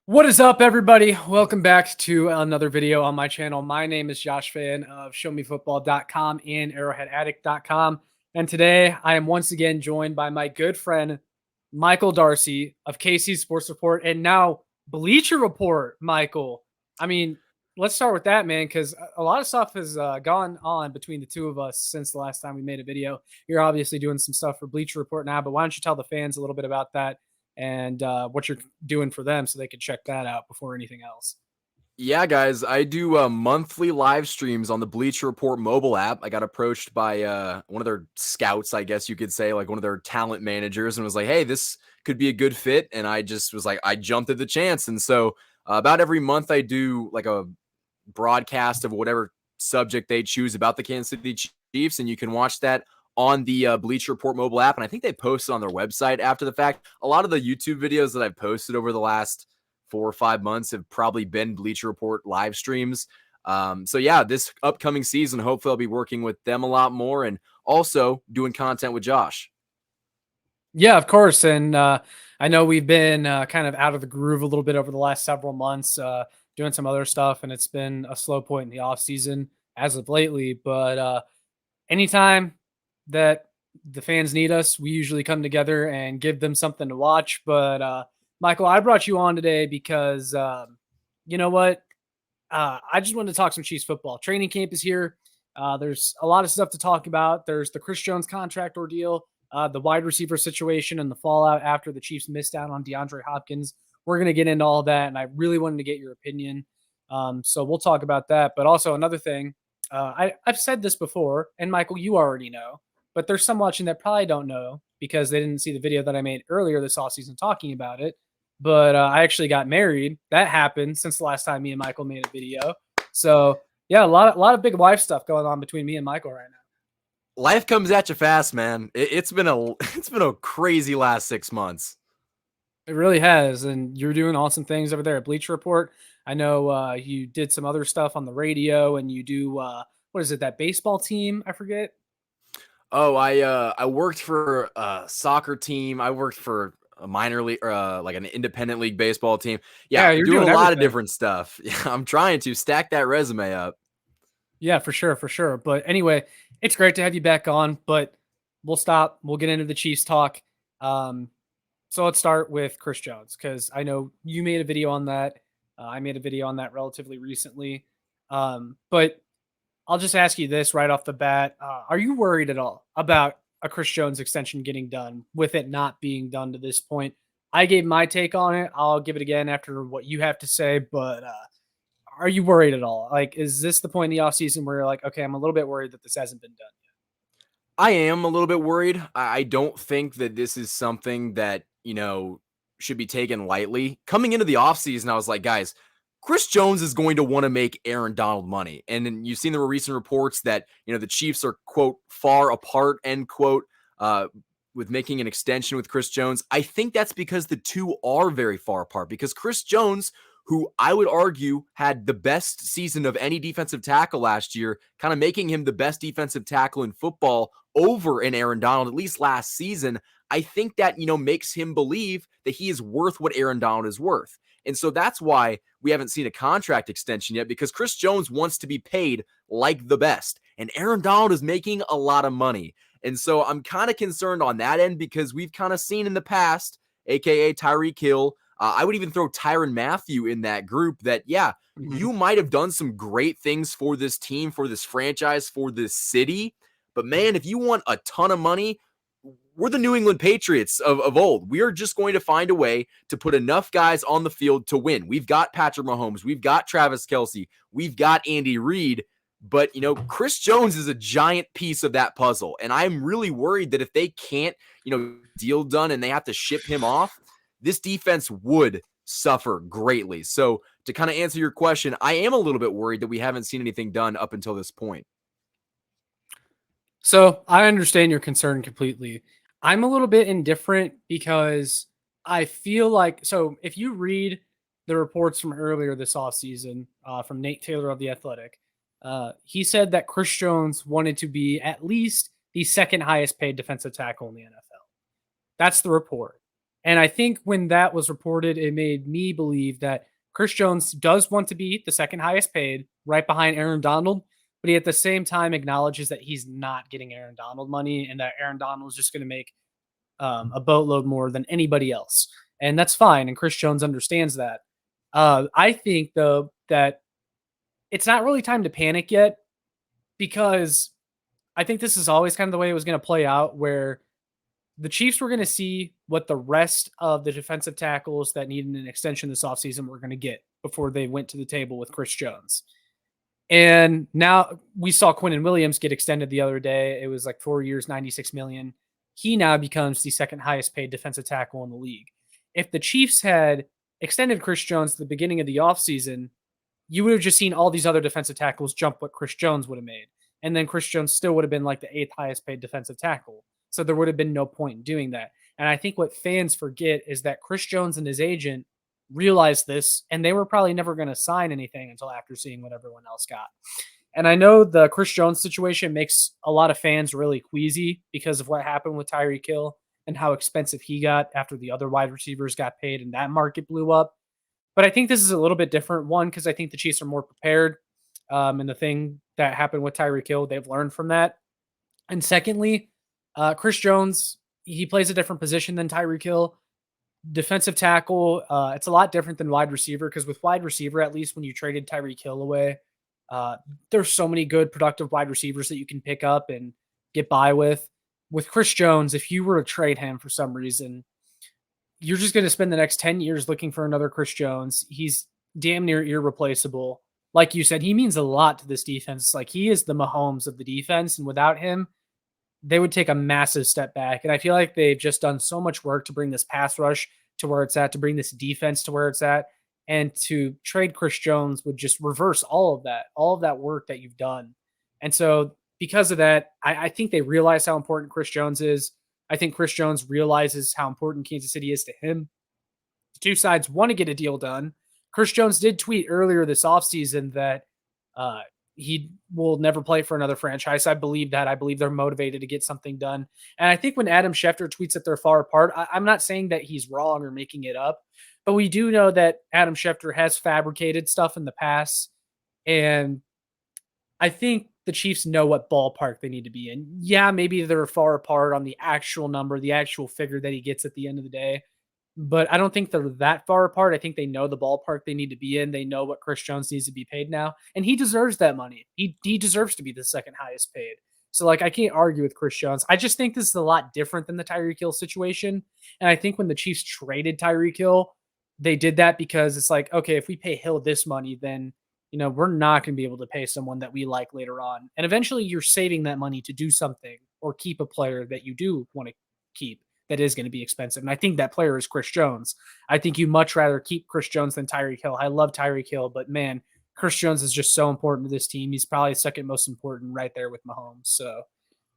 What is up, everybody? Welcome back to another video on my channel. My name is Josh Fan of ShowMeFootball.com and ArrowheadAddict.com. And today I am once again joined by my good friend, Michael Darcy of KC Sports Report and now Bleacher Report, Michael. I mean, let's start with that, man, because a lot of stuff has gone on between the two of us since the last time we made a video. You're obviously doing some stuff for Bleacher Report now, but why don't you tell the fans a little bit about that? And what you're doing for them so they can check that out before anything else. Yeah, guys, I do monthly live streams on the Bleacher Report mobile app. I got approached by one of their scouts, I guess you could say, like one of their talent managers, and was like, hey, this could be a good fit. And I just was like, I jumped at the chance. And so about every month, I do like a broadcast of whatever subject they choose about the Kansas City Chiefs. And you can watch that on the Bleacher Report mobile app. And I think they posted on their website after the fact. A lot of the YouTube videos that I've posted over the last 4 or 5 months have probably been Bleacher Report live streams. So yeah, this upcoming season, hopefully I'll be working with them a lot more and also doing content with Josh. Yeah, of course. And I know we've been kind of out of the groove a little bit over the last several months, doing some other stuff, and it's been a slow point in the off season as of lately. But anytime that the fans need us, we usually come together and give them something to watch. But Michael, I brought you on today because you know what? I just wanted to talk some Chiefs football. Training camp is here. There's a lot of stuff to talk about. There's the Chris Jones contract ordeal, the wide receiver situation, and the fallout after the Chiefs missed out on DeAndre Hopkins. We're going to get into all of that, and I really wanted to get your opinion. So we'll talk about that. But also another thing, I've said this before, and Michael, you already know, but there's some watching that probably don't know because they didn't see the video that I made earlier this offseason talking about it. But I actually got married. That happened since the last time me and Michael made a video. So yeah, a lot of big life stuff going on between me and Michael right now. Life comes at you fast, man. It's been a crazy last 6 months. It really has, and you're doing awesome things over there at Bleacher Report. I know you did some other stuff on the radio, and you do what is it? That baseball team? I forget. Oh, I worked for a soccer team. I worked for a minor league, like an independent league baseball team. Yeah, Yeah, you're doing doing a lot of everything. different stuff. Yeah, I'm trying to stack that resume up. Yeah, for sure, for sure. But anyway, it's great to have you back on. But we'll stop. We'll get into the Chiefs talk. Um, so let's start with Chris Jones because I know you made a video on that. I made a video on that relatively recently. But I'll just ask you this right off the bat: are you worried at all about a Chris Jones extension getting done with it not being done to this point? I gave my take on it. I'll give it again after what you have to say. But are you worried at all? Like, is this the point in the offseason where you're like, okay, I'm a little bit worried that this hasn't been done yet? I am a little bit worried. I don't think that this is something that, should be taken lightly. Coming into the offseason, I was like, guys, Chris Jones is going to want to make Aaron Donald money. And then you've seen the recent reports that, the Chiefs are, quote, far apart, end quote, with making an extension with Chris Jones. I think that's because the two are very far apart because Chris Jones, who I would argue had the best season of any defensive tackle last year, kind of making him the best defensive tackle in football over an Aaron Donald, at least last season. I think that, makes him believe that he is worth what Aaron Donald is worth. And so that's why we haven't seen a contract extension yet, because Chris Jones wants to be paid like the best. And Aaron Donald is making a lot of money. And so I'm kind of concerned on that end because we've kind of seen in the past, aka Tyreek Hill, I would even throw Tyrann Mathieu in that group that, yeah, you might have done some great things for this team, for this franchise, for this city. But man, if you want a ton of money, we're the New England Patriots of old. We are just going to find a way to put enough guys on the field to win. We've got Patrick Mahomes. We've got Travis Kelce. We've got Andy Reid. But, Chris Jones is a giant piece of that puzzle. And I'm really worried that if they can't, deal done and they have to ship him off, this defense would suffer greatly. So to kind of answer your question, I am a little bit worried that we haven't seen anything done up until this point. So I understand your concern completely. I'm a little bit indifferent because I feel like, so if you read the reports from earlier this offseason from Nate Taylor of The Athletic, he said that Chris Jones wanted to be at least the second highest paid defensive tackle in the NFL. That's the report. And I think when that was reported, it made me believe that Chris Jones does want to be the second highest paid, right behind Aaron Donald, but he at the same time acknowledges that he's not getting Aaron Donald money and that Aaron Donald is just going to make a boatload more than anybody else. And that's fine. And Chris Jones understands that. I think, though, that it's not really time to panic yet because I think this is always kind of the way it was going to play out, where the Chiefs were going to see what the rest of the defensive tackles that needed an extension this offseason were going to get before they went to the table with Chris Jones. And now we saw Quinnen Williams get extended the other day. It was like 4 years, $96 million. He now becomes the second highest paid defensive tackle in the league. If the Chiefs had extended Chris Jones at the beginning of the offseason, you would have just seen all these other defensive tackles jump what Chris Jones would have made. And then Chris Jones still would have been like the eighth highest paid defensive tackle. So there would have been no point in doing that. And I think what fans forget is that Chris Jones and his agent realized this, and they were probably never going to sign anything until after seeing what everyone else got. And I know the Chris Jones situation makes a lot of fans really queasy because of what happened with Tyreek Hill and how expensive he got after the other wide receivers got paid and that market blew up. But I think this is a little bit different. One, because I think the Chiefs are more prepared. And the thing that happened with Tyreek Hill, they've learned from that. And secondly, Chris Jones, he plays a different position than Tyreek Hill. Defensive tackle, it's a lot different than wide receiver because with wide receiver, at least when you traded Tyreek Hill away, there's so many good, productive wide receivers that you can pick up and get by with. With Chris Jones, if you were to trade him for some reason, you're just going to spend the next 10 years looking for another Chris Jones. He's damn near irreplaceable. Like you said, he means a lot to this defense. Like, he is the Mahomes of the defense, and without him, they would take a massive step back. And I feel like they've just done so much work to bring this pass rush to where it's at, to bring this defense to where it's at, and to trade Chris Jones would just reverse all of that work that you've done. And so because of that, I think they realize how important Chris Jones is. I think Chris Jones realizes how important Kansas City is to him. The two sides want to get a deal done. Chris Jones did tweet earlier this offseason that he will never play for another franchise. I believe that. I believe they're motivated to get something done. And I think when Adam Schefter tweets that they're far apart, I'm not saying that he's wrong or making it up, but we do know that Adam Schefter has fabricated stuff in the past. And I think the Chiefs know what ballpark they need to be in. Yeah, maybe they're far apart on the actual number, the actual figure that he gets at the end of the day. But I don't think they're that far apart. I think they know the ballpark they need to be in. They know what Chris Jones needs to be paid now. And he deserves that money. He deserves to be the second highest paid. So, like, I can't argue with Chris Jones. I just think this is a lot different than the Tyreek Hill situation. And I think when the Chiefs traded Tyreek Hill, they did that because it's like, okay, if we pay Hill this money, then we're not going to be able to pay someone that we like later on. And eventually you're saving that money to do something or keep a player that you do want to keep that is going to be expensive. And I think that player is Chris Jones. I think you much rather keep Chris Jones than Tyreek Hill. I love Tyreek Hill, but man, Chris Jones is just so important to this team. He's probably second most important right there with Mahomes. So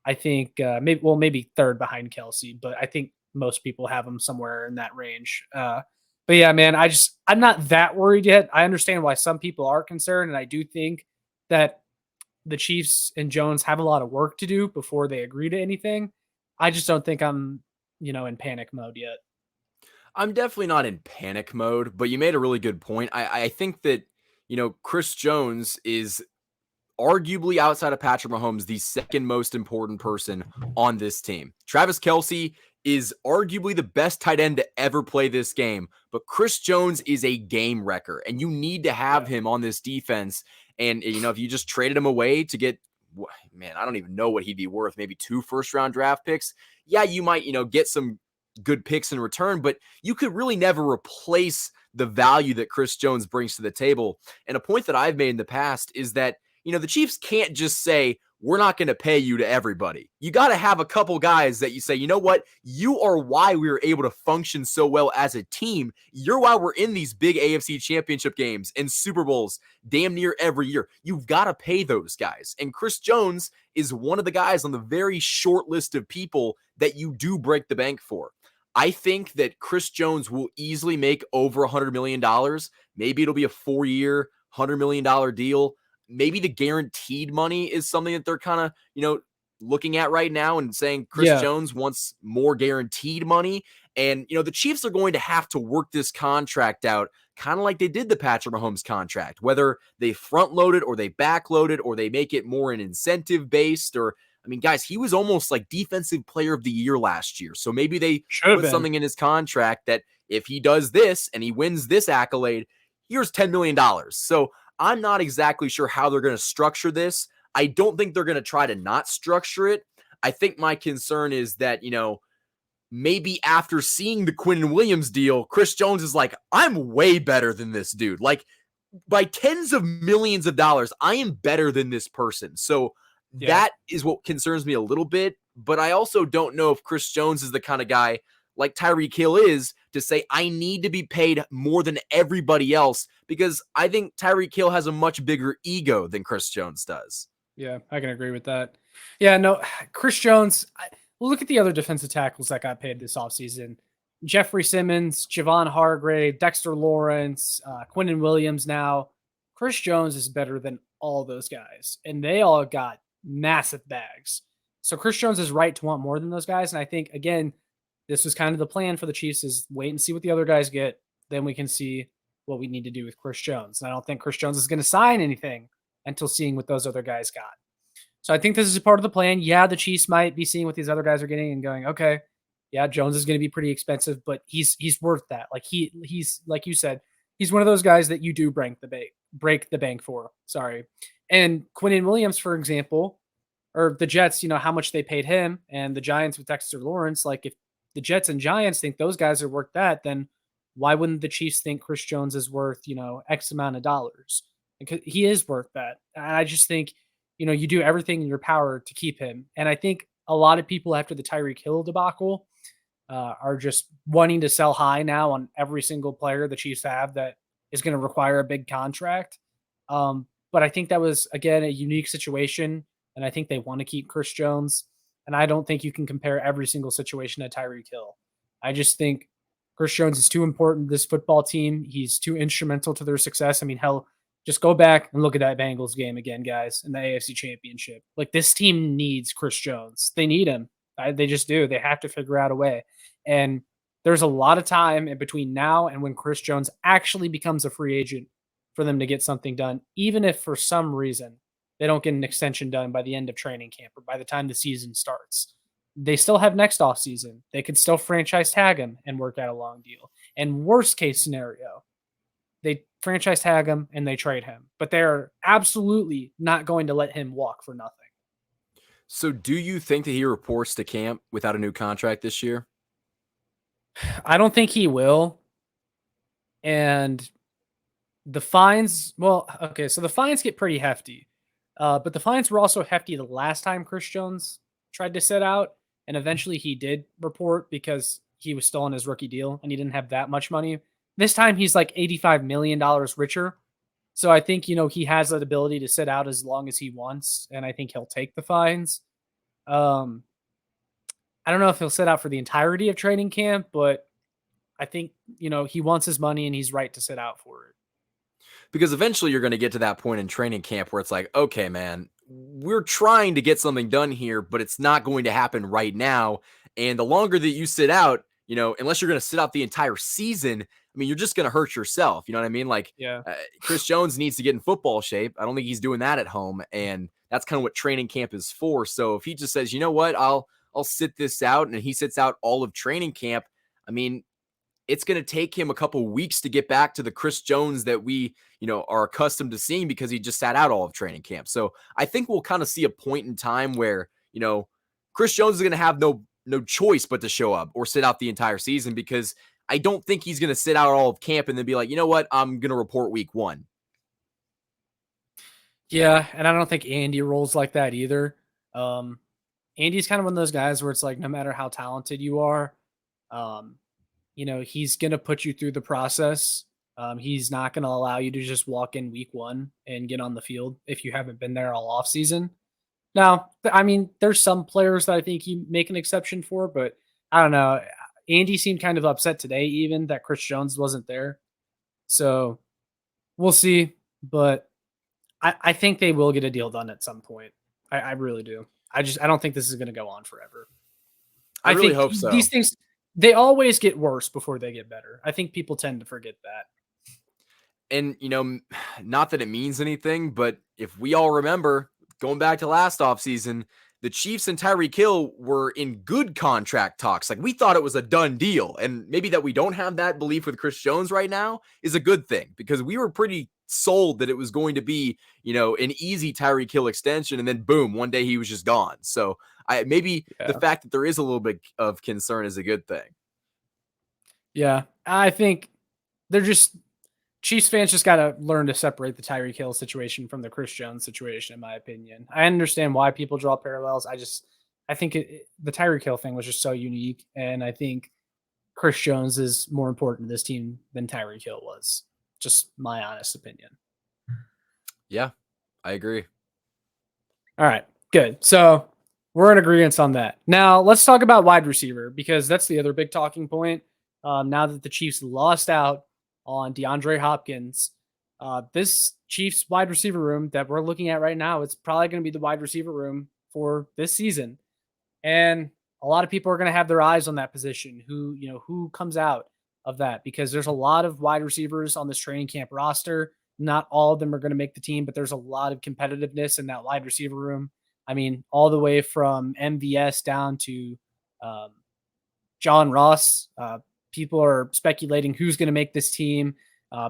I think maybe third behind Kelsey, but I think most people have him somewhere in that range. But yeah, man, I'm not that worried yet. I understand why some people are concerned, and I do think that the Chiefs and Jones have a lot of work to do before they agree to anything. I just don't think I'm, in panic mode yet. I'm definitely not in panic mode, but you made a really good point. I think that, Chris Jones is arguably outside of Patrick Mahomes, the second most important person on this team. Travis Kelce is arguably the best tight end to ever play this game, but Chris Jones is a game wrecker, and you need to have him on this defense. And, if you just traded him away to get, man, I don't even know what he'd be worth, maybe 2 first-round draft picks. Yeah, you might, get some good picks in return, but you could really never replace the value that Chris Jones brings to the table. And a point that I've made in the past is that, the Chiefs can't just say, we're not going to pay you to everybody. You got to have a couple guys that you say, you know what? You are why we were able to function so well as a team. You're why we're in these big AFC championship games and Super Bowls damn near every year. You've got to pay those guys. And Chris Jones is one of the guys on the very short list of people that you do break the bank for. I think that Chris Jones will easily make over $100 million. Maybe it'll be a 4-year, $100 million deal. Maybe the guaranteed money is something that they're kind of, looking at right now and saying Chris Jones wants more guaranteed money. And, the Chiefs are going to have to work this contract out kind of like they did the Patrick Mahomes contract, whether they front load it or they back load it or they make it more an incentive based or, I mean, guys, he was almost like defensive player of the year last year. So maybe they Should have put been. something in his contract that if he does this and he wins this accolade, here's $10 million. So I'm not exactly sure how they're going to structure this. I don't think they're going to try to not structure it. I think my concern is that, maybe after seeing the Quinnen Williams deal, Chris Jones is like, I'm way better than this dude. Like, by tens of millions of dollars, I am better than this person. So that is what concerns me a little bit. But I also don't know if Chris Jones is the kind of guy like Tyreek Hill is to say, I need to be paid more than everybody else, because I think Tyreek Hill has a much bigger ego than Chris Jones does. Yeah, I can agree with that. Yeah, no, Chris Jones, look at the other defensive tackles that got paid this offseason. Jeffrey Simmons, Javon Hargrave, Dexter Lawrence, Quinnen Williams now. Chris Jones is better than all those guys, and they all got massive bags. So Chris Jones is right to want more than those guys. And I think, again, this was kind of the plan for the Chiefs, is wait and see what the other guys get. Then we can see what we need to do with Chris Jones. And I don't think Chris Jones is going to sign anything until seeing what those other guys got. So I think this is a part of the plan. Yeah, the Chiefs might be seeing what these other guys are getting and going, okay, yeah, Jones is going to be pretty expensive, but he's worth that. Like he's like you said, he's one of those guys that you do break the bank for. Sorry. And Quinnen Williams, for example, or the Jets, how much they paid him, and the Giants with Dexter Lawrence. Like, if the Jets and Giants think those guys are worth that, then why wouldn't the Chiefs think Chris Jones is worth, X amount of dollars? Because he is worth that. And I just think, you do everything in your power to keep him. And I think a lot of people after the Tyreek Hill debacle are just wanting to sell high now on every single player the Chiefs have that is going to require a big contract. But I think that was, again, a unique situation. And I think they want to keep Chris Jones. And I don't think you can compare every single situation to Tyreek Hill. I just think Chris Jones is too important to this football team. He's too instrumental to their success. I mean, hell, just go back and look at that Bengals game again, guys, in the AFC Championship. Like, this team needs Chris Jones. They need him. They just do. They have to figure out a way. And there's a lot of time in between now and when Chris Jones actually becomes a free agent for them to get something done, even if for some reason they don't get an extension done by the end of training camp or by the time the season starts. They still have next offseason. They could still franchise tag him and work out a long deal. And worst case scenario, they franchise tag him and they trade him. But they're absolutely not going to let him walk for nothing. So do you think that he reports to camp without a new contract this year? I don't think he will. And the fines, so the fines get pretty hefty. But the fines were also hefty the last time Chris Jones tried to sit out. And eventually he did report because he was still on his rookie deal and he didn't have that much money. This time he's like $85 million richer. So I think, he has that ability to sit out as long as he wants. And I think he'll take the fines. I don't know if he'll sit out for the entirety of training camp, but I think, he wants his money and he's right to sit out for it. Because eventually you're going to get to that point in training camp where it's like, okay, man, we're trying to get something done here, but it's not going to happen right now. And the longer that you sit out, unless you're going to sit out the entire season, I mean, you're just going to hurt yourself. You know what I mean? Like, yeah. Chris Jones needs to get in football shape. I don't think he's doing that at home. And that's kind of what training camp is for. So if he just says, you know what, I'll sit this out, and he sits out all of training camp, I mean, it's going to take him a couple weeks to get back to the Chris Jones that we, are accustomed to seeing because he just sat out all of training camp. So I think we'll kind of see a point in time where, Chris Jones is going to have no choice but to show up or sit out the entire season, because I don't think he's going to sit out all of camp and then be like, you know what, I'm going to report week 1. Yeah. And I don't think Andy rolls like that either. Andy's kind of one of those guys where it's like, no matter how talented you are, he's going to put you through the process. He's not going to allow you to just walk in week 1 and get on the field if you haven't been there all off season. Now, I mean, there's some players that I think you make an exception for, but I don't know. Andy seemed kind of upset today even that Chris Jones wasn't there. So we'll see, but I think they will get a deal done at some point. I really do. I don't think this is going to go on forever. I really hope so. These things, they always get worse before they get better. I think people tend to forget that. And, not that it means anything, but if we all remember going back to last offseason, the Chiefs and Tyreek Hill were in good contract talks. Like we thought it was a done deal. And maybe that we don't have that belief with Chris Jones right now is a good thing because we were pretty sold that it was going to be, an easy Tyreek Hill extension. And then boom, one day he was just gone. So maybe the fact that there is a little bit of concern is a good thing. Yeah. I think they're just Chiefs fans just got to learn to separate the Tyreek Hill situation from the Chris Jones situation, in my opinion. I understand why people draw parallels. I think the Tyreek Hill thing was just so unique. And I think Chris Jones is more important to this team than Tyreek Hill was. Just my honest opinion. Yeah, I agree. All right, good. So we're in agreement on that. Now let's talk about wide receiver because that's the other big talking point. Now that the Chiefs lost out on DeAndre Hopkins, this Chiefs wide receiver room that we're looking at right now, it's probably going to be the wide receiver room for this season. And a lot of people are going to have their eyes on that position. Who comes out of that? Because there's a lot of wide receivers on this training camp roster. Not all of them are going to make the team, but there's a lot of competitiveness in that wide receiver room. I mean, all the way from MVS down to John Ross. People are speculating who's going to make this team.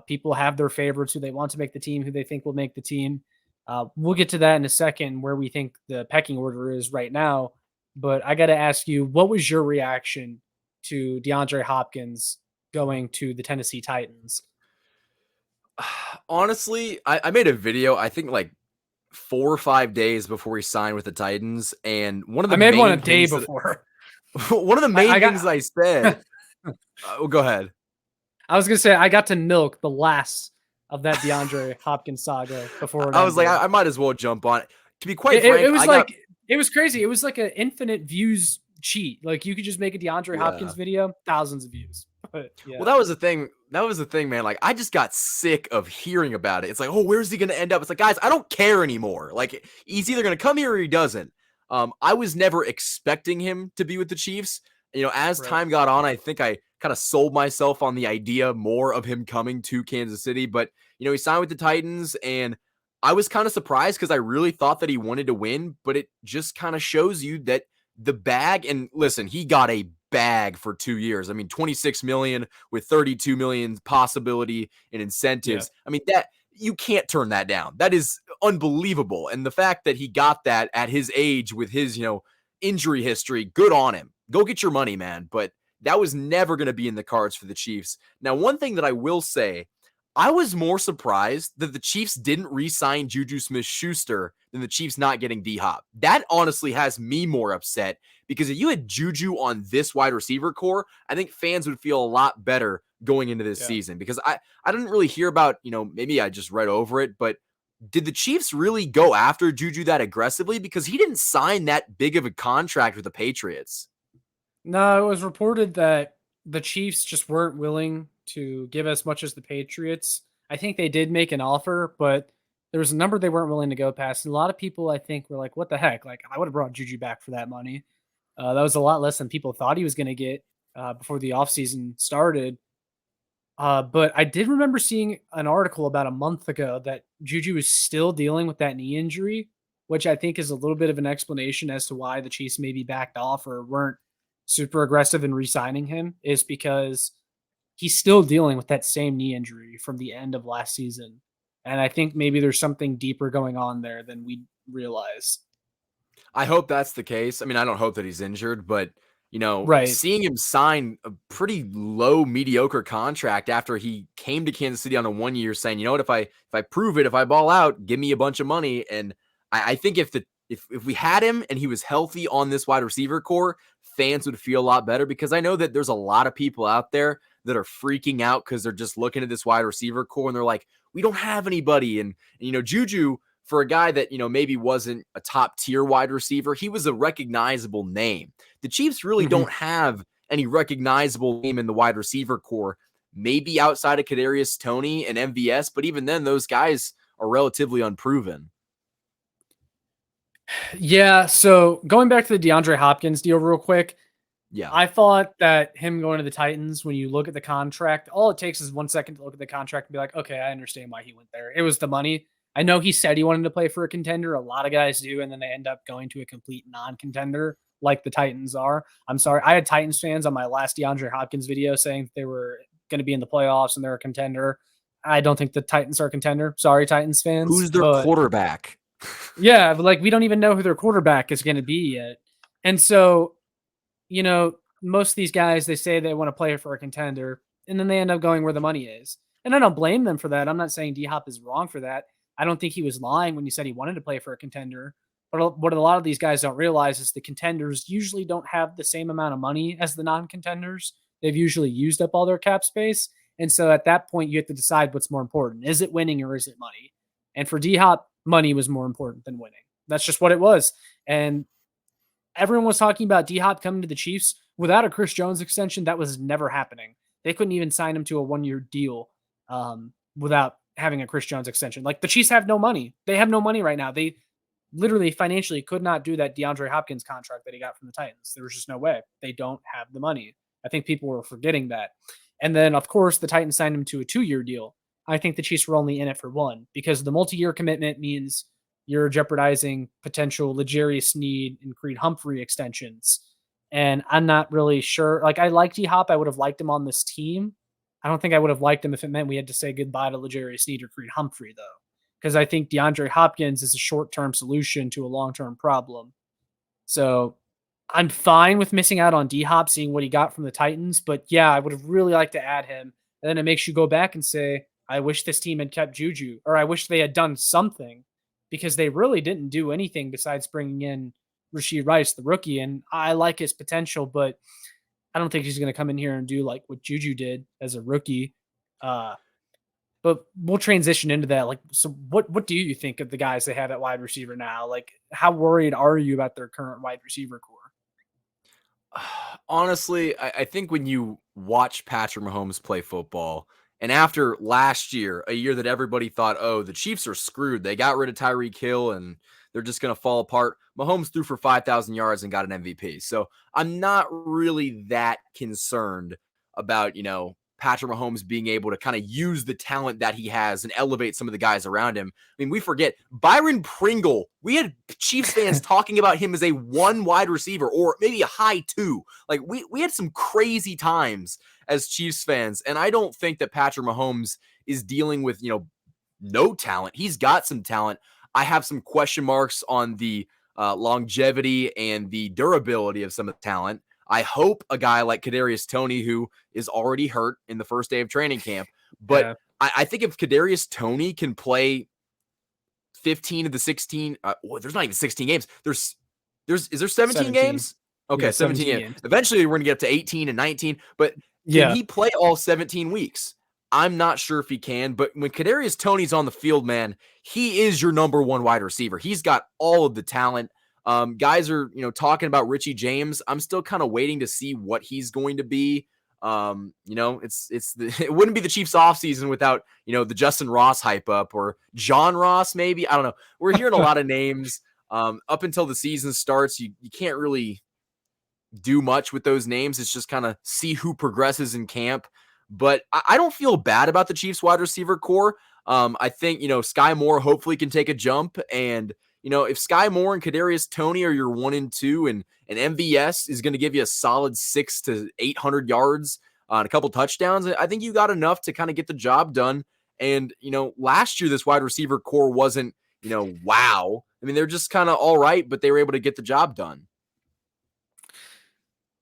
People have their favorites who they want to make the team, who they think will make the team. We'll get to that in a second, where we think the pecking order is right now. But I got to ask you, what was your reaction to DeAndre Hopkins going to the Tennessee Titans? Honestly, I made a video, I think like 4 or 5 days before he signed with the Titans. And one of the I made main one a day things before. one of the main things I said, go ahead. I was going to say, I got to milk the last of that DeAndre Hopkins saga before. I was like, I might as well jump on it. To be quite frank, it was crazy. It was like an infinite views cheat. Like you could just make a DeAndre Hopkins video, thousands of views. But, Well, that was the thing. That was the thing, man. Like, I just got sick of hearing about it. It's like, oh, where's he going to end up? It's like, guys, I don't care anymore. Like, he's either going to come here or he doesn't. I was never expecting him to be with the Chiefs. As time got on, I think I kind of sold myself on the idea more of him coming to Kansas City. But, he signed with the Titans, and I was kind of surprised because I really thought that he wanted to win. But it just kind of shows you that the bag, and listen, he got a bag for 2 years. I mean, 26 million with 32 million possibility in incentives. Yeah. I mean, that you can't turn that down. That is unbelievable. And the fact that he got that at his age with his, injury history, good on him. Go get your money, man. But that was never going to be in the cards for the Chiefs. Now, one thing that I will say, I was more surprised that the Chiefs didn't re-sign Juju Smith-Schuster than the Chiefs not getting D-Hop. That honestly has me more upset because if you had Juju on this wide receiver core, I think fans would feel a lot better going into this season because I didn't really hear about, maybe I just read over it, but did the Chiefs really go after Juju that aggressively? Because he didn't sign that big of a contract with the Patriots. No, it was reported that the Chiefs just weren't willing to give as much as the Patriots. I think they did make an offer, but there was a number they weren't willing to go past. And a lot of people, I think, were like, what the heck? Like, I would have brought Juju back for that money. That was a lot less than people thought he was going to get before the offseason started. But I did remember seeing an article about a month ago that Juju is still dealing with that knee injury, which I think is a little bit of an explanation as to why the Chiefs maybe backed off or weren't super aggressive in re-signing him, is because he's still dealing with that same knee injury from the end of last season. And I think maybe there's something deeper going on there than we realize. I hope that's the case. I mean, I don't hope that he's injured, but seeing him sign a pretty low, mediocre contract after he came to Kansas City on a 1 year, saying, you know what, if I prove it, if I ball out, give me a bunch of money. And I think if we had him and he was healthy on this wide receiver core, fans would feel a lot better because I know that there's a lot of people out there that are freaking out because they're just looking at this wide receiver core and they're like, we don't have anybody. And Juju, for a guy that, maybe wasn't a top tier wide receiver, he was a recognizable name. The Chiefs really don't have any recognizable name in the wide receiver core, maybe outside of Kadarius Toney and MVS, but even then those guys are relatively unproven. Yeah. So going back to the DeAndre Hopkins deal real quick, Yeah. I thought that him going to the Titans, when you look at the contract, all it takes is 1 second to look at the contract and be like, okay, I understand why he went there. It was the money. I know he said he wanted to play for a contender. A lot of guys do, and then they end up going to a complete non-contender like the Titans are. I'm sorry. I had Titans fans on my last DeAndre Hopkins video saying that they were going to be in the playoffs and they're a contender. I don't think the Titans are a contender. Sorry, Titans fans. Who's their quarterback? Yeah, but like we don't even know who their quarterback is going to be yet. And so, most of these guys, they say they want to play for a contender, and then they end up going where the money is. And I don't blame them for that. I'm not saying D-Hop is wrong for that. I don't think he was lying when he said he wanted to play for a contender. But what a lot of these guys don't realize is the contenders usually don't have the same amount of money as the non-contenders. They've usually used up all their cap space. And so at that point, you have to decide what's more important. Is it winning or is it money? And for D-Hop, money was more important than winning. That's just what it was. And everyone was talking about D-Hop coming to the Chiefs. Without a Chris Jones extension, that was never happening. They couldn't even sign him to a 1-year deal without having a Chris Jones extension. Like the Chiefs have no money. They have no money right now. They literally financially could not do that DeAndre Hopkins contract that he got from the Titans. There was just no way. They don't have the money. I think people were forgetting that. And then, of course, the Titans signed him to a 2-year deal. I think the Chiefs were only in it for 1 because the multi-year commitment means you're jeopardizing potential L'Jarius Sneed and Creed Humphrey extensions. And I'm not really sure. Like, I like D-Hop. I would have liked him on this team. I don't think I would have liked him if it meant we had to say goodbye to L'Jarius Sneed or Creed Humphrey, though, because I think DeAndre Hopkins is a short-term solution to a long-term problem. So I'm fine with missing out on D-Hop, seeing what he got from the Titans. But, yeah, I would have really liked to add him. And then it makes you go back and say, I wish this team had kept Juju, or I wish they had done something, because they really didn't do anything besides bringing in Rashee Rice, the rookie. And I like his potential, but I don't think he's going to come in here and do like what Juju did as a rookie. But we'll transition into that. Like, so what do you think of the guys they have at wide receiver now? Like, how worried are you about their current wide receiver core? Honestly, I think when you watch Patrick Mahomes play football, and after last year, a year that everybody thought, oh, the Chiefs are screwed. They got rid of Tyreek Hill and they're just going to fall apart. Mahomes threw for 5,000 yards and got an MVP. So I'm not really that concerned about, Patrick Mahomes being able to kind of use the talent that he has and elevate some of the guys around him. I mean, we forget Byron Pringle. We had Chiefs fans talking about him as a 1 wide receiver or maybe a high 2. Like we had some crazy times as Chiefs fans. And I don't think that Patrick Mahomes is dealing with, no talent. He's got some talent. I have some question marks on the longevity and the durability of some of the talent. I hope a guy like Kadarius Toney, who is already hurt in the first day of training camp, but yeah. I think if Kadarius Toney can play 15 of the 16, there's not even 16 games. Is there 17 games? Okay, yeah, 17 games. Eventually, we're gonna get up to 18 and 19. But can he play all 17 weeks? I'm not sure if he can. But when Kadarius Toney's on the field, man, he is your number 1 wide receiver. He's got all of the talent. Guys are, talking about Richie James. I'm still kind of waiting to see what he's going to be. It wouldn't be the Chiefs offseason without, the Justin Ross hype up or John Ross, maybe. I don't know. We're hearing a lot of names. Up until the season starts, you can't really do much with those names. It's just kind of see who progresses in camp. But I don't feel bad about the Chiefs wide receiver core. I think, Sky Moore hopefully can take a jump, and if Sky Moore and Kadarius Toney are your 1 and 2, and MVS is going to give you a solid 600 to 800 yards and a couple touchdowns, I think you got enough to kind of get the job done. And, last year, this wide receiver core wasn't, wow. I mean, they're just kind of all right, but they were able to get the job done.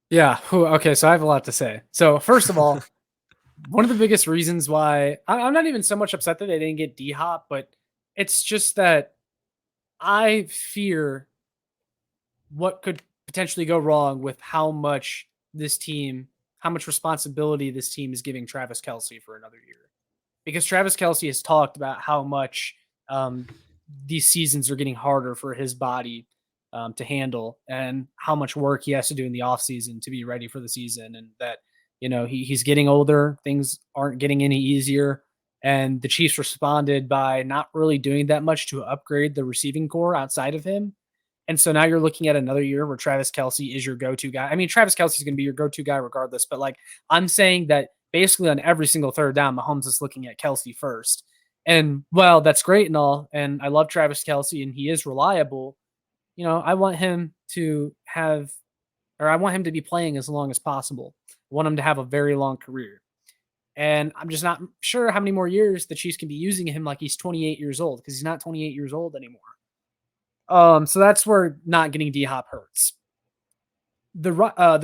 Yeah. Okay. So I have a lot to say. So first of all, one of the biggest reasons why I'm not even so much upset that they didn't get D-Hop, but it's just that I fear what could potentially go wrong with how much responsibility this team is giving Travis Kelce for another year. Because Travis Kelce has talked about how much these seasons are getting harder for his body to handle, and how much work he has to do in the offseason to be ready for the season. And that, he's getting older. Things aren't getting any easier. And the Chiefs responded by not really doing that much to upgrade the receiving core outside of him. And so now you're looking at another year where Travis Kelce is your go-to guy. I mean, Travis Kelce is going to be your go-to guy regardless, but like I'm saying that basically on every single third down, Mahomes is looking at Kelce first. And well, that's great and all. And I love Travis Kelce and he is reliable. I want him to have, or I want him to be playing as long as possible. I want him to have a very long career. And I'm just not sure how many more years the Chiefs can be using him like he's 28 years old because he's not 28 years old anymore. So that's where not getting D Hop hurts. The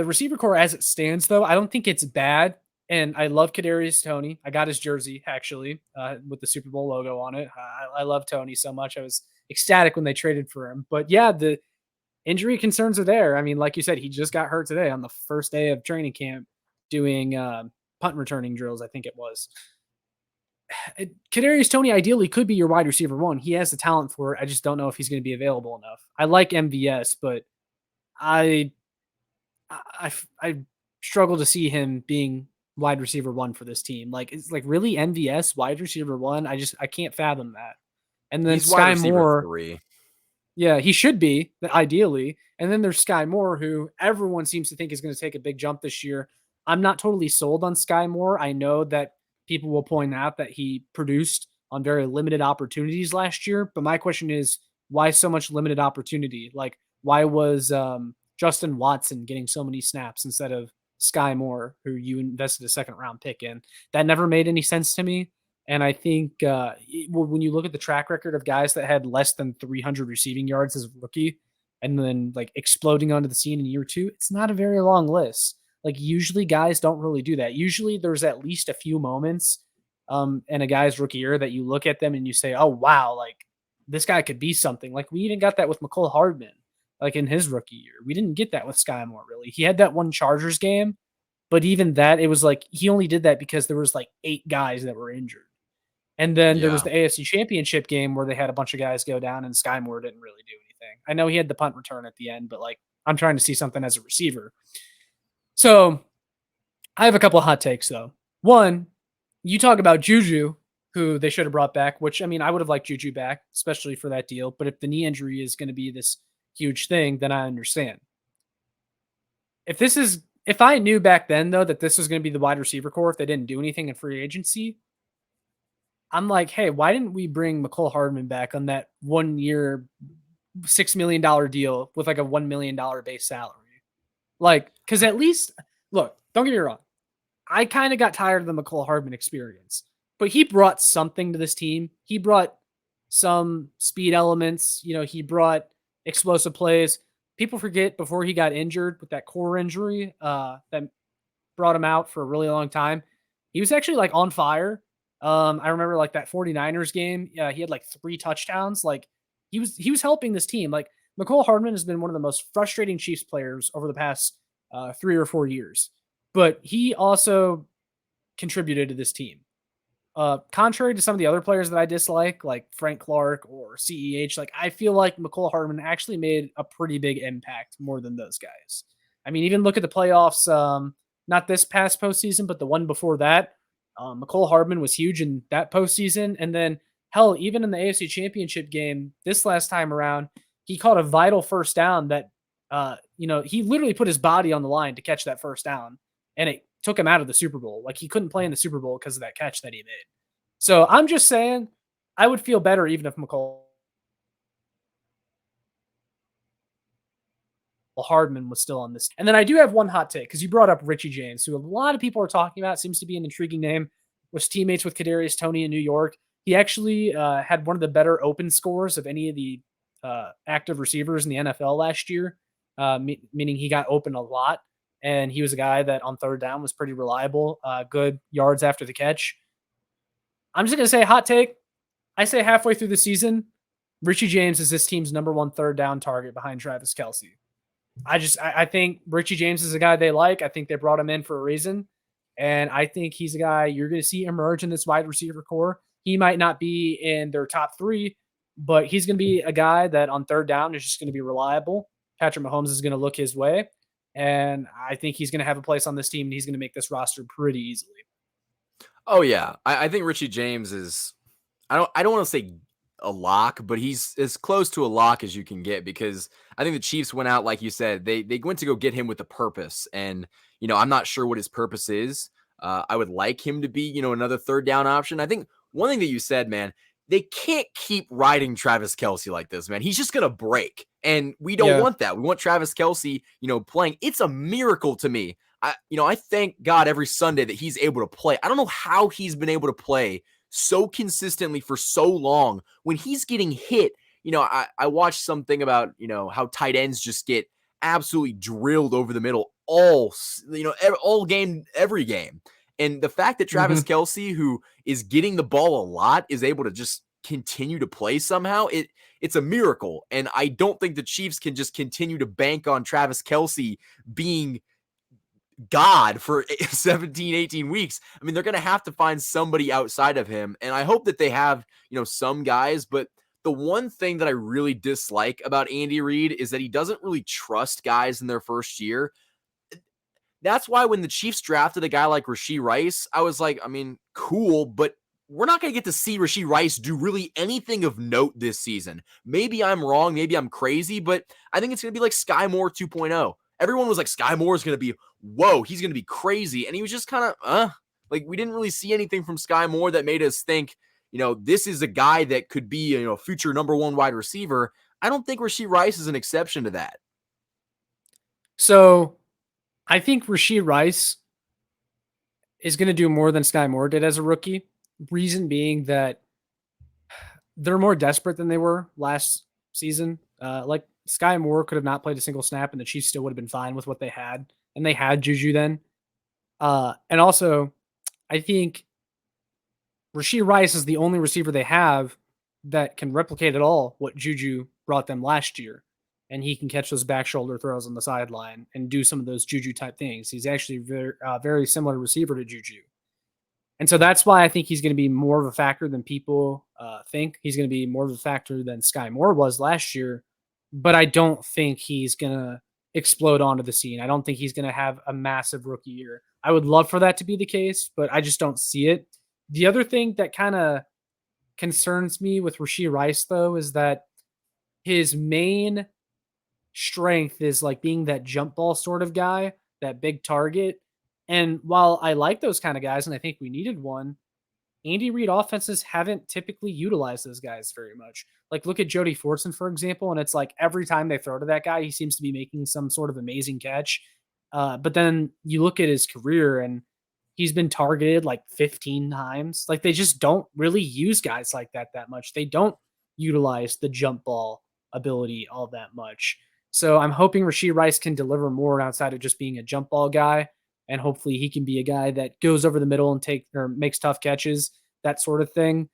receiver core as it stands, though, I don't think it's bad. And I love Kadarius Toney. I got his jersey actually with the Super Bowl logo on it. I love Toney so much. I was ecstatic when they traded for him. But yeah, the injury concerns are there. I mean, like you said, he just got hurt today on the first day of training camp doing punt returning drills. I think it was. Kadarius Toney ideally could be your wide receiver one. He has the talent for it. I just don't know if he's going to be available enough. I like MVS, but I struggle to see him being wide receiver one for this team. Like it's like really MVS wide receiver one. I can't fathom that. And then He's Sky wide receiver Moore, 3. yeah, he should be ideally. And then there's Sky Moore, who everyone seems to think is going to take a big jump this year. I'm not totally sold on Sky Moore. I know that people will point out that he produced on very limited opportunities last year, but my question is, why so much limited opportunity? Like, why was Justin Watson getting so many snaps instead of Sky Moore, who you invested a second round pick in? That never made any sense to me. And I think when you look at the track record of guys that had less than 300 receiving yards as a rookie and then like exploding onto the scene in year 2, it's not a very long list. Like usually guys don't really do that. Usually there's at least a few moments in a guy's rookie year that you look at them and you say, oh, wow, like this guy could be something. Like we even got that with McCole Hardman, like in his rookie year. We didn't get that with Sky Moore, really. He had that one Chargers game, but even that, it was like he only did that because there was like 8 guys that were injured. And then there was the AFC Championship game where they had a bunch of guys go down and Sky Moore didn't really do anything. I know he had the punt return at the end, but like I'm trying to see something as a receiver. So I have a couple of hot takes, though. One, you talk about Juju, who they should have brought back, which, I mean, I would have liked Juju back, especially for that deal. But if the knee injury is going to be this huge thing, then I understand. If I knew back then, though, that this was going to be the wide receiver core if they didn't do anything in free agency, I'm like, hey, why didn't we bring McCole Hardman back on that 1 year, $6 million deal with like a $1 million base salary? Like, because at least, look, don't get me wrong. I kind of got tired of the McCole Hardman experience, but he brought something to this team. He brought some speed elements. He brought explosive plays. People forget before he got injured with that core injury that brought him out for a really long time. He was actually like on fire. I remember like that 49ers game. Yeah, he had like 3 touchdowns. Like he was helping this team. Like McCole Hardman has been one of the most frustrating Chiefs players over the past 3 or 4 years, but he also contributed to this team. Contrary to some of the other players that I dislike, like Frank Clark or CEH, like I feel like McCole Hardman actually made a pretty big impact more than those guys. I mean, even look at the playoffs, not this past postseason, but the one before that. McCole Hardman was huge in that postseason. And then, hell, even in the AFC Championship game this last time around, he caught a vital first down that, he literally put his body on the line to catch that first down. And it took him out of the Super Bowl. Like he couldn't play in the Super Bowl because of that catch that he made. So I'm just saying I would feel better even if McCole Hardman was still on this. And then I do have one hot take because you brought up Richie James, who a lot of people are talking about. Seems to be an intriguing name. Was teammates with Kadarius Toney in New York. He actually had one of the better open scores of any of the active receivers in the NFL last year, meaning he got open a lot. And he was a guy that on third down was pretty reliable, good yards after the catch. I'm just going to say hot take. I say halfway through the season, Richie James is this team's number 1 third down target behind Travis Kelce. I think Richie James is a guy they like. I think they brought him in for a reason. And I think he's a guy you're going to see emerge in this wide receiver core. He might not be in their top 3, but he's going to be a guy that on third down is just going to be reliable. Patrick Mahomes is going to look his way. And I think he's going to have a place on this team, and he's going to make this roster pretty easily. Oh, yeah. I think Richie James is – I don't want to say a lock, but he's as close to a lock as you can get because I think the Chiefs went out, like you said, they went to go get him with a purpose. And, I'm not sure what his purpose is. I would like him to be, another third down option. I think one thing that you said, man, they can't keep riding Travis Kelce like this, man. He's just going to break. And we don't Yeah. want that. We want Travis Kelce, playing. It's a miracle to me. I thank God every Sunday that he's able to play. I don't know how he's been able to play so consistently for so long when he's getting hit. I watched something about, how tight ends just get absolutely drilled over the middle all game, every game. And the fact that Travis Kelce, who is getting the ball a lot, is able to just continue to play somehow, it's a miracle. And I don't think the Chiefs can just continue to bank on Travis Kelce being God for 17, 18 weeks. I mean, they're going to have to find somebody outside of him. And I hope that they have, some guys. But the one thing that I really dislike about Andy Reid is that he doesn't really trust guys in their first year. That's why when the Chiefs drafted a guy like Rashee Rice, I was like, I mean, cool, but we're not going to get to see Rashee Rice do really anything of note this season. Maybe I'm wrong. Maybe I'm crazy, but I think it's going to be like Sky Moore 2.0. Everyone was like, Sky Moore is going to be, whoa, he's going to be crazy. And he was just kind of, like we didn't really see anything from Sky Moore that made us think, this is a guy that could be, a future number one wide receiver. I don't think Rashee Rice is an exception to that. So I think Rashee Rice is going to do more than Sky Moore did as a rookie. Reason being that they're more desperate than they were last season. Like Sky Moore could have not played a single snap and the Chiefs still would have been fine with what they had. And they had Juju then. And also, I think Rashee Rice is the only receiver they have that can replicate at all what Juju brought them last year. And he can catch those back shoulder throws on the sideline and do some of those Juju type things. He's actually very similar receiver to Juju. And so that's why I think he's going to be more of a factor than people think. He's going to be more of a factor than Sky Moore was last year. But I don't think he's going to explode onto the scene. I don't think he's going to have a massive rookie year. I would love for that to be the case, but I just don't see it. The other thing that kind of concerns me with Rashee Rice, though, is that his main strength is like being that jump ball sort of guy, that big target. And while I like those kind of guys, and I think we needed one, Andy Reid offenses haven't typically utilized those guys very much. Like look at Jody Fortson, for example, and it's like every time they throw to that guy, he seems to be making some sort of amazing catch. But then you look at his career and he's been targeted like 15 times. Like they just don't really use guys like that much. They don't utilize the jump ball ability all that much. So I'm hoping Rashee Rice can deliver more outside of just being a jump ball guy. And hopefully he can be a guy that goes over the middle and makes tough catches, that sort of thing.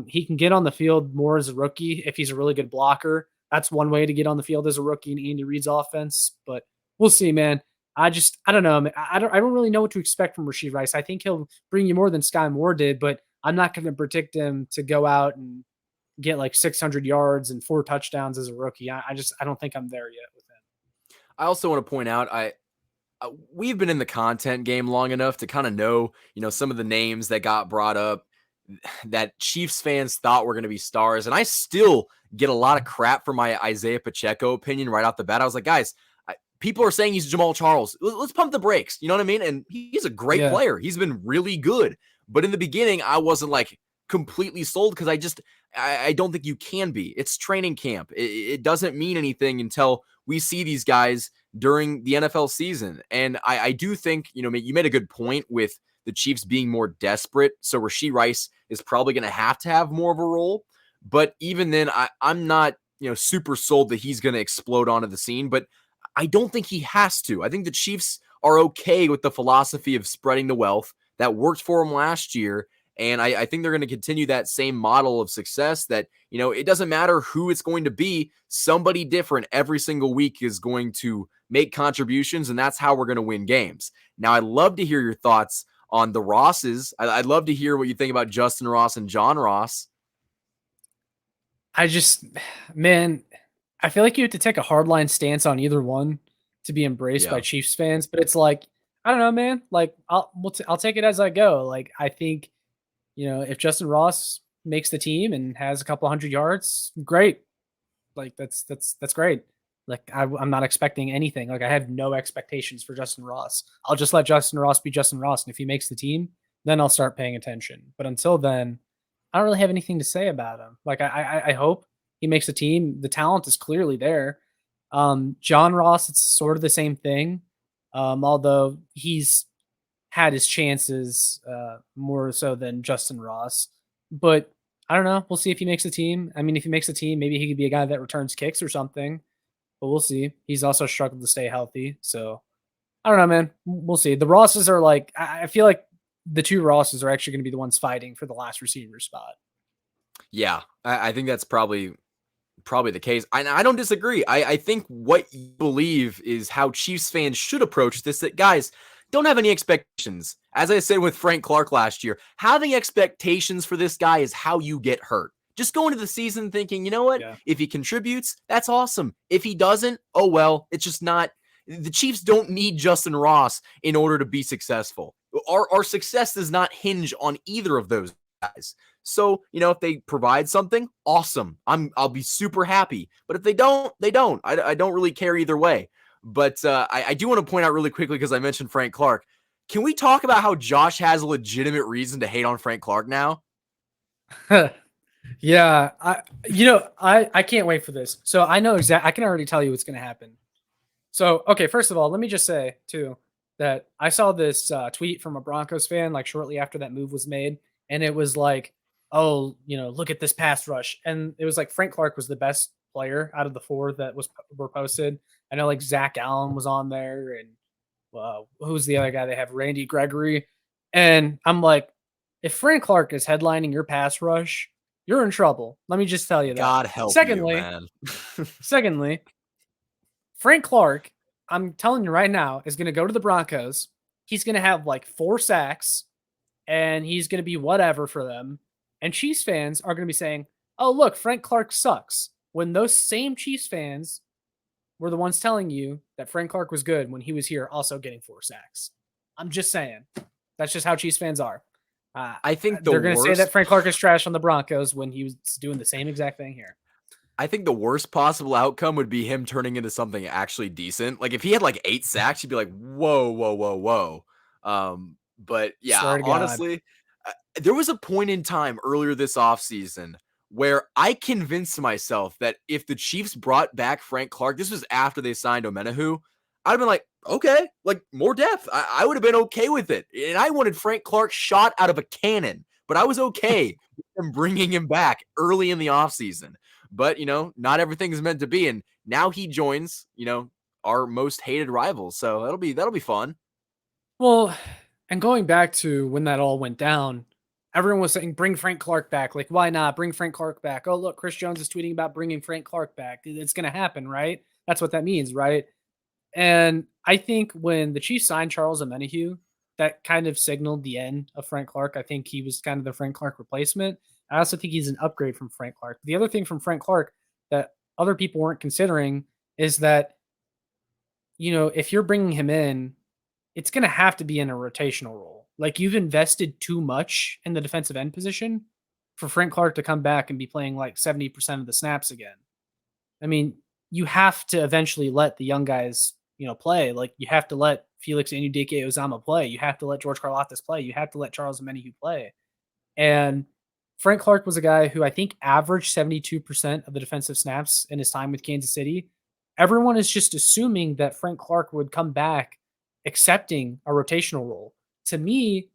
He can get on the field more as a rookie if he's a really good blocker. That's one way to get on the field as a rookie in Andy Reid's offense. But we'll see, man. I don't know. I don't really know what to expect from Rashee Rice. I think he'll bring you more than Sky Moore did, but I'm not going to predict him to go out and get like 600 yards and 4 touchdowns as a rookie. I don't think I'm there yet with him. I also want to point out, we've been in the content game long enough to kind of know, some of the names that got brought up that Chiefs fans thought were going to be stars. And I still get a lot of crap for my Isaiah Pacheco opinion right off the bat. I was like, guys, people are saying he's Jamal Charles. Let's pump the brakes. You know what I mean? And he's a great player. He's been really good. But in the beginning, I wasn't like completely sold because I don't think you can be. It's training camp. It doesn't mean anything until we see these guys during the NFL season. And I do think, you made a good point with the Chiefs being more desperate. So Rashee Rice is probably going to have more of a role. But even then, I'm not, super sold that he's going to explode onto the scene. But I don't think he has to. I think the Chiefs are okay with the philosophy of spreading the wealth that worked for him last year. And I think they're going to continue that same model of success that, it doesn't matter who it's going to be. Somebody different every single week is going to make contributions, and that's how we're going to win games. Now, I'd love to hear your thoughts on the Rosses. I'd love to hear what you think about Justin Ross and John Ross. Man, I feel like you have to take a hardline stance on either one to be embraced by Chiefs fans. But it's like, I don't know, man. Like, I'll take it as I go. Like, I think, if Justin Ross makes the team and has a couple hundred yards, great. Like that's great. Like I'm not expecting anything. Like I have no expectations for Justin Ross. I'll just let Justin Ross be Justin Ross, and if he makes the team, then I'll start paying attention. But until then, I don't really have anything to say about him. Like I hope he makes the team. The talent is clearly there. John Ross, it's sort of the same thing. Although he's had his chances more so than Justin Ross. But I don't know. We'll see if he makes the team. I mean, if he makes the team, maybe he could be a guy that returns kicks or something. But we'll see. He's also struggled to stay healthy. So I don't know, man. We'll see. The Rosses are like, I feel like the two Rosses are actually going to be the ones fighting for the last receiver spot. Yeah, I think that's probably the case. I don't disagree. I think what you believe is how Chiefs fans should approach this. That guys don't have any expectations. As I said with Frank Clark last year, having expectations for this guy is how you get hurt. Just go into the season thinking, you know what? Yeah. If he contributes, that's awesome. If he doesn't, oh well. It's just not. The Chiefs don't need Justin Ross in order to be successful. Our success does not hinge on either of those guys. So, if they provide something, awesome. I'll be super happy. But if they don't, they don't. I don't really care either way. But I do want to point out really quickly, because I mentioned Frank Clark. Can we talk about how Josh has a legitimate reason to hate on Frank Clark now? Yeah, I can't wait for this. So I know exactly. I can already tell you what's going to happen. So okay, first of all, let me just say too that I saw this tweet from a Broncos fan like shortly after that move was made, and it was like, oh, look at this pass rush, and it was like Frank Clark was the best player out of the four that were posted. I know like Zach Allen was on there, and who's the other guy they have? Randy Gregory, and I'm like, if Frank Clark is headlining your pass rush, you're in trouble. Let me just tell you that. God help secondly, you, man. secondly, Frank Clark, I'm telling you right now, is going to go to the Broncos. He's going to have like 4 sacks, and he's going to be whatever for them. And Chiefs fans are going to be saying, oh, look, Frank Clark sucks. When those same Chiefs fans were the ones telling you that Frank Clark was good when he was here, also getting 4 sacks. I'm just saying. That's just how Chiefs fans are. I think they're going to say that Frank Clark is trash on the Broncos when he was doing the same exact thing here. I think the worst possible outcome would be him turning into something actually decent. Like if he had like 8 sacks, you'd be like, whoa, whoa, whoa, whoa. But yeah, honestly, there was a point in time earlier this offseason where I convinced myself that if the Chiefs brought back Frank Clark, this was after they signed Omenihu, I'd have been like, okay, like more depth. I would have been okay with it. And I wanted Frank Clark shot out of a cannon, but I was okay with them bringing him back early in the offseason. But, not everything is meant to be. And now he joins, our most hated rivals. So that'll be fun. Well, and going back to when that all went down, everyone was saying, bring Frank Clark back. Like, why not? Bring Frank Clark back. Oh, look, Chris Jones is tweeting about bringing Frank Clark back. It's going to happen, right? That's what that means, right? And I think when the Chiefs signed Charles Omenihu, that kind of signaled the end of Frank Clark. I think he was kind of the Frank Clark replacement. I also think he's an upgrade from Frank Clark. The other thing from Frank Clark that other people weren't considering is that, if you're bringing him in, it's going to have to be in a rotational role. Like you've invested too much in the defensive end position for Frank Clark to come back and be playing like 70% of the snaps again. I mean, you have to eventually let the young guys, play. Like you have to let Felix Anudike-Uzomah play. You have to let George Karlaftis play. You have to let Charles Omenihu play. And Frank Clark was a guy who I think averaged 72% of the defensive snaps in his time with Kansas City. Everyone is just assuming that Frank Clark would come back accepting a rotational role. To me,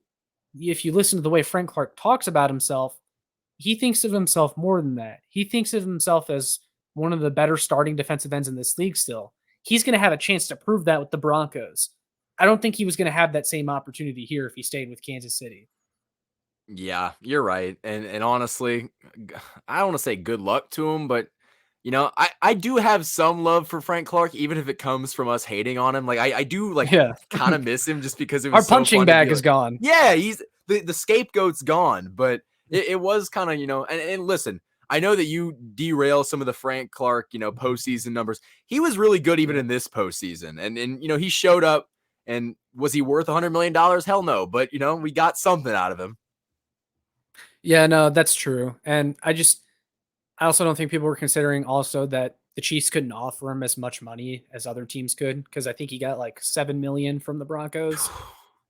if you listen to the way Frank Clark talks about himself, he thinks of himself more than that. He thinks of himself as one of the better starting defensive ends in this league still. He's going to have a chance to prove that with the Broncos. I don't think he was going to have that same opportunity here if he stayed with Kansas City. Yeah, you're right. And honestly, I don't want to say good luck to him, but I do have some love for Frank Clark, even if it comes from us hating on him. Like I do kind of miss him just because it was our punching bag is gone. Yeah, he's the scapegoat's gone, but it was kind of, and listen, I know that you derail some of the Frank Clark, postseason numbers. He was really good even in this postseason. And he showed up, and was he worth $100 million? Hell no. But, we got something out of him. Yeah, no, that's true. And I also don't think people were considering also that the Chiefs couldn't offer him as much money as other teams could because I think he got like 7 million from the Broncos.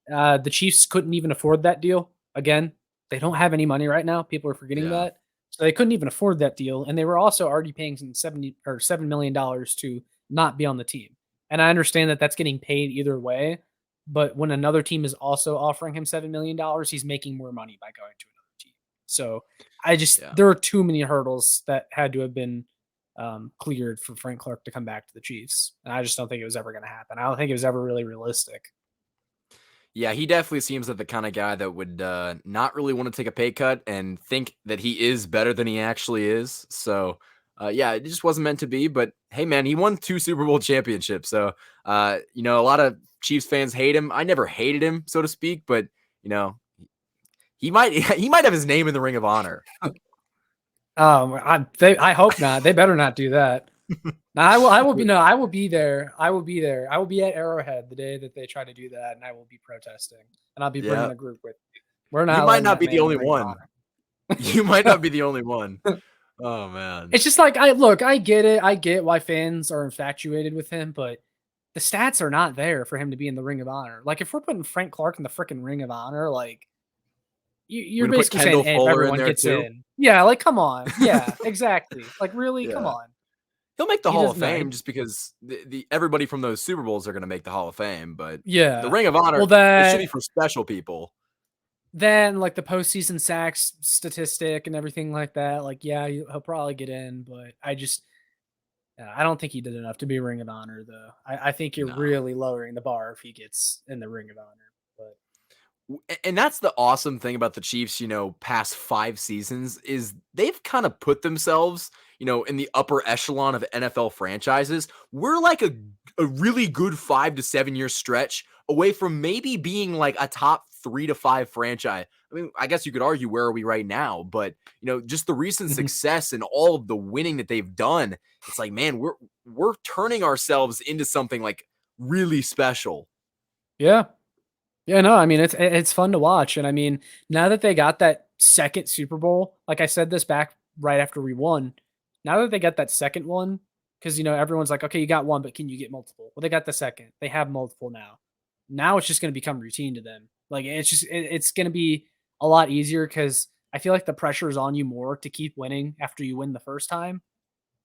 The Chiefs couldn't even afford that deal. Again, they don't have any money right now. People are forgetting Yeah. that. So they couldn't even afford that deal. And they were also already paying some 70 or $7 million to not be on the team. And I understand that that's getting paid either way. But when another team is also offering him $7 million, he's making more money by going to another team. So Yeah. there are too many hurdles that had to have been cleared for Frank Clark to come back to the Chiefs. And I just don't think it was ever going to happen. I don't think it was ever really realistic. Yeah, he definitely seems like the kind of guy that would not really want to take a pay cut and think that he is better than he actually is. So, yeah, it just wasn't meant to be. But hey, man, he won 2 Super Bowl championships. So, a lot of Chiefs fans hate him. I never hated him, so to speak. But you know, he might he might have his name in the Ring of Honor. I hope not. They better not do that. Now I will be no, I will be there. I will be there. I will be at Arrowhead the day that they try to do that, and I will be protesting, and I'll be bringing Yeah, a group with me. We're you not might letting not that be the man in the only Ring of one. Honor. You might not be the only one. Oh man. It's just like I get it. I get why fans are infatuated with him, but the stats are not there for him to be in the Ring of Honor. Like if we're putting Frank Clark in the freaking Ring of Honor, like We're you're gonna put basically saying, Kendall hey, if Fuller in everyone there gets too. in, yeah, like come on, yeah, exactly. Like really, come Yeah. on. He'll make the He Hall does of not. Fame just because the everybody from those Super Bowls are going to make the Hall of Fame, but the Yeah. Ring of Well, Honor, it should be for special people. then like the postseason sacks statistic and everything like that. Like, yeah, he'll probably get in, but I don't think he did enough to be Ring of Honor, though. I think you're No. really lowering the bar if he gets in the Ring of Honor. But And that's the awesome thing about the Chiefs, past 5 seasons is they've kind of put themselves, in the upper echelon of NFL franchises. We're like a really good 5 to 7 year stretch away from maybe being like a top 3 to 5 franchise. I mean, I guess you could argue where are we right now, but just the recent Mhm. success and all of the winning that they've done, it's like, man, we're turning ourselves into something like really special. Yeah, yeah, no, I mean it's fun to watch, and I mean now that they got that second Super Bowl, like I said this back right after we won. Now that they got that second one, because everyone's like, okay, you got one, but can you get multiple? Well, they got the second. They have multiple now. Now it's just going to become routine to them. Like it's going to be a lot easier because I feel like the pressure is on you more to keep winning after you win the first time.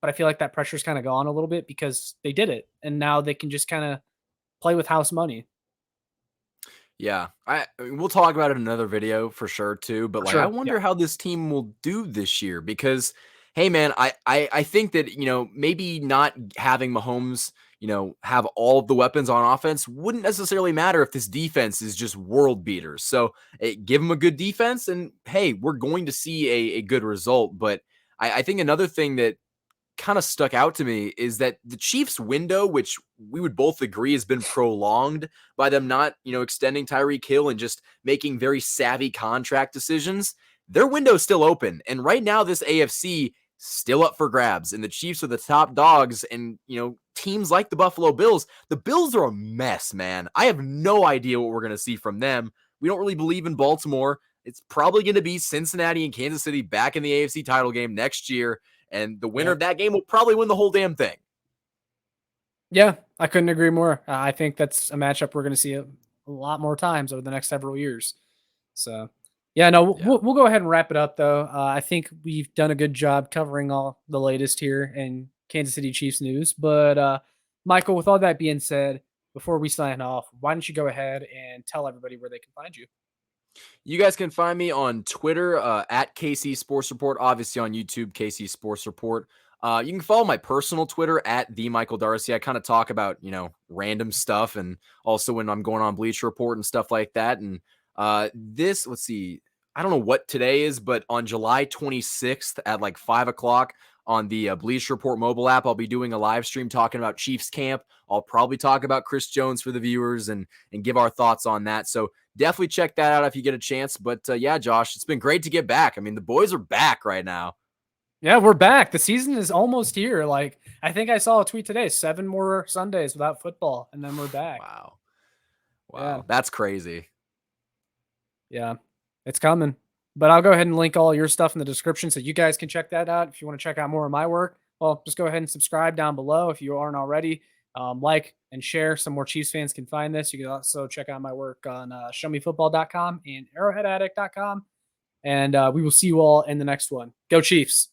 But I feel like that pressure's kind of gone a little bit because they did it, and now they can just kind of play with house money. Yeah, I mean, we'll talk about it in another video for sure too. But For like, I sure. Yeah. wonder how this team will do this year because, hey, man, I think that maybe not having Mahomes, have all of the weapons on offense wouldn't necessarily matter if this defense is just world beaters. So give him a good defense, and hey, we're going to see a good result. But I think another thing that kind of stuck out to me is that the Chiefs window, which we would both agree has been prolonged by them not, extending Tyreek Hill and just making very savvy contract decisions, their window is still open. And right now, this AFC still up for grabs. And the Chiefs are the top dogs. And, teams like the Buffalo Bills, the Bills are a mess, man. I have no idea what we're going to see from them. We don't really believe in Baltimore. It's probably going to be Cincinnati and Kansas City back in the AFC title game next year. And the winner Yeah. of that game will probably win the whole damn thing. Yeah, I couldn't agree more. I think that's a matchup we're going to see a lot more times over the next several years. So, yeah, no, Yeah. we'll go ahead and wrap it up, though. I think we've done a good job covering all the latest here in Kansas City Chiefs news. But, Michael, with all that being said, before we sign off, why don't you go ahead and tell everybody where they can find you? You guys can find me on Twitter at KC Sports Report, obviously on YouTube, KC Sports Report. You can follow my personal Twitter at the Michael Darcy. I kind of talk about, random stuff and also when I'm going on Bleacher Report and stuff like that. And let's see, I don't know what today is, but on July 26th at like 5 o'clock on the Bleacher Report mobile app, I'll be doing a live stream talking about Chiefs camp. I'll probably talk about Chris Jones for the viewers and give our thoughts on that. So definitely check that out if you get a chance. But yeah, Josh, it's been great to get back. I mean, the boys are back right now. Yeah, we're back. The season is almost here. Like, I think I saw a tweet today 7 more Sundays without football, and then we're back. Wow. Yeah. Wow. That's crazy. Yeah. It's coming. But I'll go ahead and link all your stuff in the description so you guys can check that out. If you want to check out more of my work, well, just go ahead and subscribe down below if you aren't already. Like and share. Some more Chiefs fans can find this. You can also check out my work on showmefootball.com and arrowheadaddict.com. And we will see you all in the next one. Go Chiefs.